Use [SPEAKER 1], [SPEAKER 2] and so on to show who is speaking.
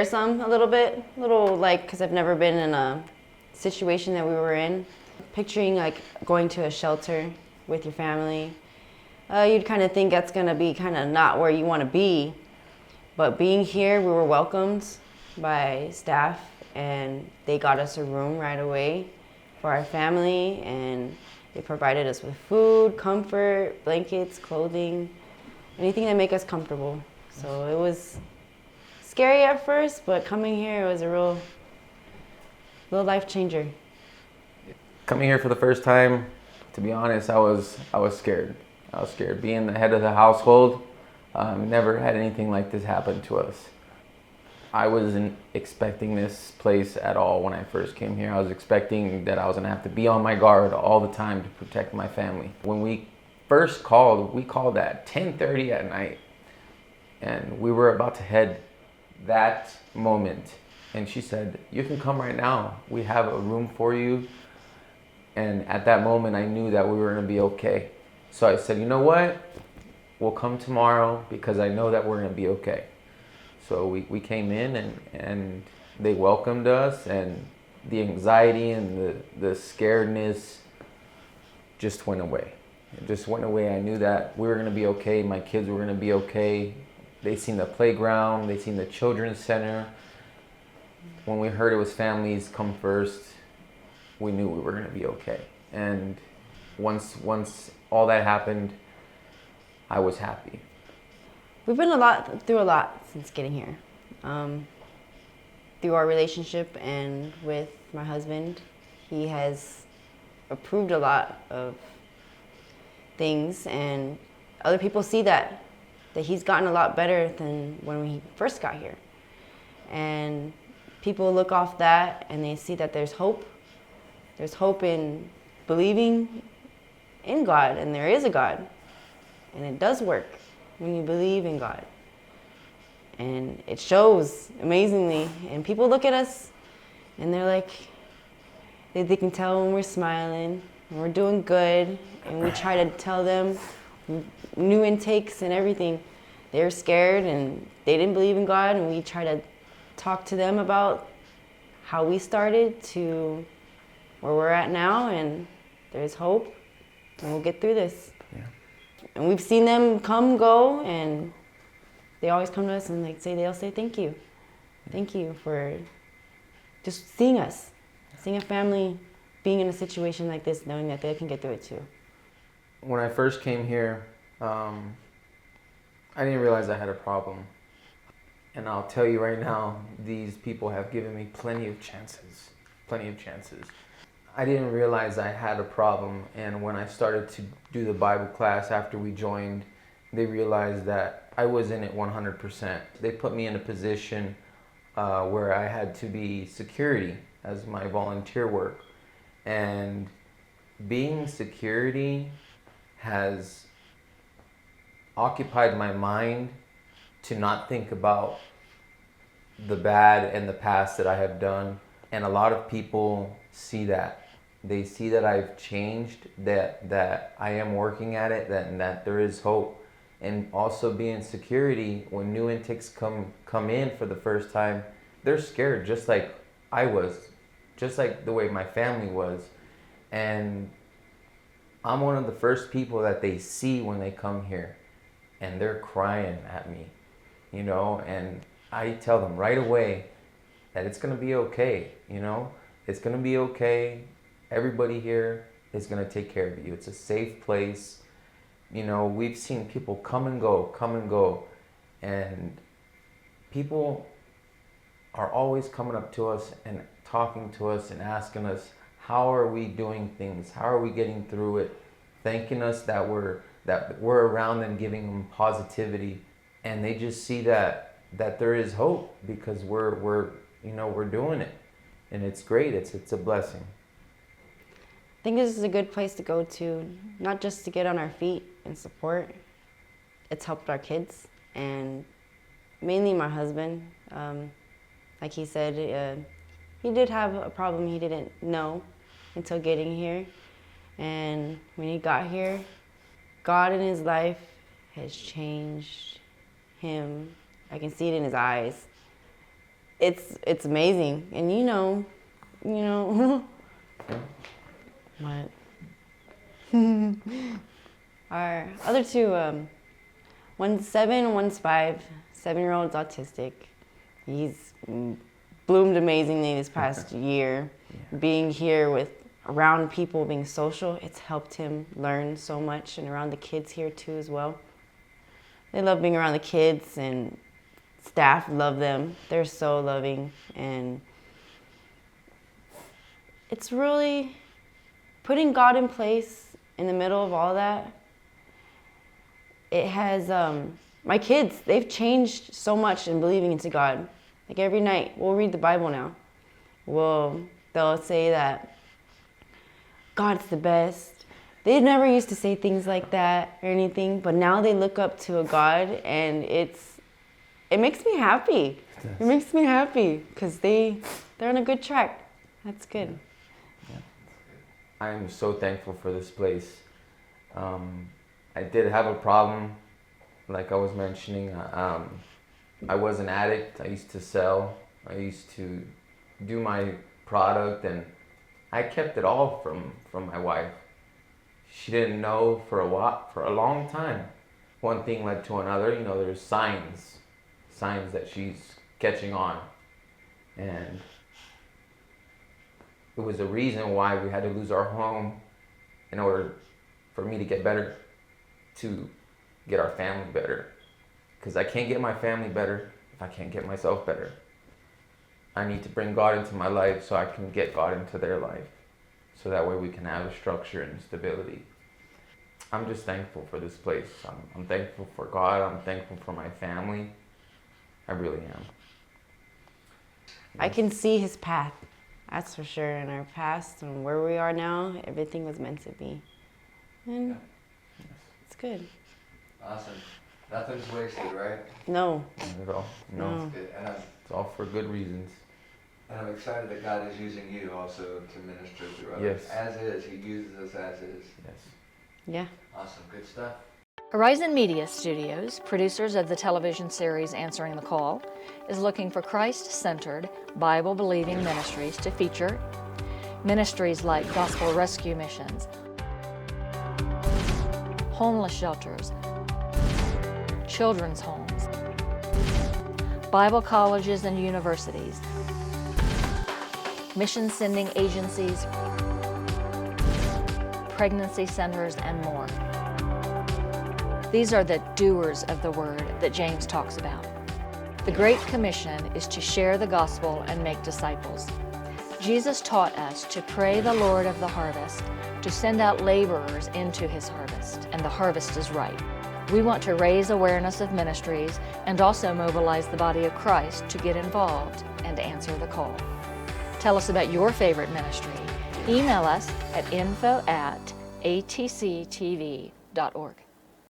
[SPEAKER 1] scared a little bit, like, because I've never been in a situation that we were in. Picturing like going to a shelter with your family, you'd kind of think that's gonna be kind of not where you want to be. But being here, we were welcomed by staff, and they got us a room right away for our family, and they provided us with food, comfort, blankets, clothing, anything that make us comfortable. So it was scary at first, but coming here, it was a real life changer.
[SPEAKER 2] Coming here for the first time, to be honest, I was scared. I was scared. Being the head of the household, never had anything like this happen to us. I wasn't expecting this place at all when I first came here. I was expecting that I was gonna have to be on my guard all the time to protect my family. When we first called, we called at 10:30 at night, and we were about to head that moment. And she said, "You can come right now. We have a room for you." And at that moment, I knew that we were gonna be okay. So I said, "You know what? We'll come tomorrow because I know that we're gonna be okay." So we came in and they welcomed us, and the anxiety and the scaredness just went away. It just went away. I knew that we were gonna be okay. My kids were gonna be okay. They seen the playground, they seen the children's center. When we heard it was families come first, we knew we were gonna be okay. And once all that happened, I was happy.
[SPEAKER 1] We've been through a lot since getting here. Through our relationship and with my husband, he has approved a lot of things, and other people see that he's gotten a lot better than when we first got here. And people look off that and they see that there's hope. There's hope in believing in God, and there is a God, and it does work when you believe in God. And it shows amazingly, and people look at us and they're like, they can tell when we're smiling and we're doing good, and we try to tell them new intakes and everything. They're scared and they didn't believe in God, and we try to talk to them about how we started to where we're at now, and there's hope, and we'll get through this.
[SPEAKER 2] Yeah.
[SPEAKER 1] And we've seen them come, go, and they always come to us and they'll say thank you. Thank you for just seeing us, seeing a family being in a situation like this, knowing that they can get through it too.
[SPEAKER 2] When I first came here, I didn't realize I had a problem. And I'll tell you right now, these people have given me plenty of chances. I didn't realize I had a problem, and when I started to do the Bible class after we joined, they realized that I was in it 100%. They put me in a position where I had to be security as my volunteer work. And being security has occupied my mind to not think about the bad and the past that I have done. And a lot of people see that. They see that I've changed, that I am working at it, that there is hope. And also being security, when new intakes come in for the first time, they're scared just like I was, just like the way my family was. And I'm one of the first people that they see when they come here, and they're crying at me, you know, and I tell them right away that it's gonna be okay, you know, it's gonna be okay. Everybody here is gonna take care of you. It's a safe place. You know, we've seen people come and go, and people are always coming up to us and talking to us and asking us, how are we doing things? How are we getting through it? Thanking us that we're around them, giving them positivity, and they just see that there is hope because we're doing it, and it's great. It's a blessing.
[SPEAKER 1] I think this is a good place to go to, not just to get on our feet and support. It's helped our kids, and mainly my husband. Like he said, he did have a problem he didn't know until getting here. And when he got here, God in his life has changed him. I can see it in his eyes. it's amazing. And you know, what? Our other two, one's 7, one's 5. 7-year-old's autistic. He's bloomed amazingly this past year. Being here around people, being social, it's helped him learn so much, and around the kids here too as well. They love being around the kids, and staff love them. They're so loving, and it's really putting God in place in the middle of all that. It has, my kids, they've changed so much in believing into God. Like every night, we'll read the Bible now. They'll say that God's the best. They never used to say things like that or anything, but now they look up to a God, and it makes me happy. It makes me happy because they're on a good track. That's good.
[SPEAKER 2] Yeah. I am so thankful for this place. I did have a problem, like I was mentioning. I was an addict. I used to sell. I used to do my product, and I kept it all from my wife. She didn't know for a long time. One thing led to another. There's signs that she's catching on, and it was a reason why we had to lose our home in order for me to get better, to get our family better. Because I can't get my family better if I can't get myself better. I need to bring God into my life so I can get God into their life. So that way we can have a structure and stability. I'm just thankful for this place. I'm thankful for God. I'm thankful for my family. I really am.
[SPEAKER 1] I can see his path. That's for sure. In our past and where we are now, everything was meant to be. And it's good.
[SPEAKER 3] Awesome. Nothing's wasted, right?
[SPEAKER 1] No.
[SPEAKER 2] Not at all. No.
[SPEAKER 3] It's good. And
[SPEAKER 2] It's all for good reasons.
[SPEAKER 3] I'm excited that God is using you also to minister through others.
[SPEAKER 2] Yes.
[SPEAKER 3] As is. He uses us as is.
[SPEAKER 2] Yes.
[SPEAKER 1] Yeah.
[SPEAKER 3] Awesome. Good stuff.
[SPEAKER 4] Horizon Media Studios, producers of the television series Answering the Call, is looking for Christ-centered, Bible-believing ministries to feature ministries like gospel rescue missions, homeless shelters, children's homes, Bible colleges and universities, mission-sending agencies, pregnancy centers, and more. These are the doers of the word that James talks about. The Great Commission is to share the gospel and make disciples. Jesus taught us to pray the Lord of the harvest to send out laborers into his harvest, and the harvest is ripe. We want to raise awareness of ministries and also mobilize the body of Christ to get involved and answer the call. Tell us about your favorite ministry. Email us at info@atctv.org.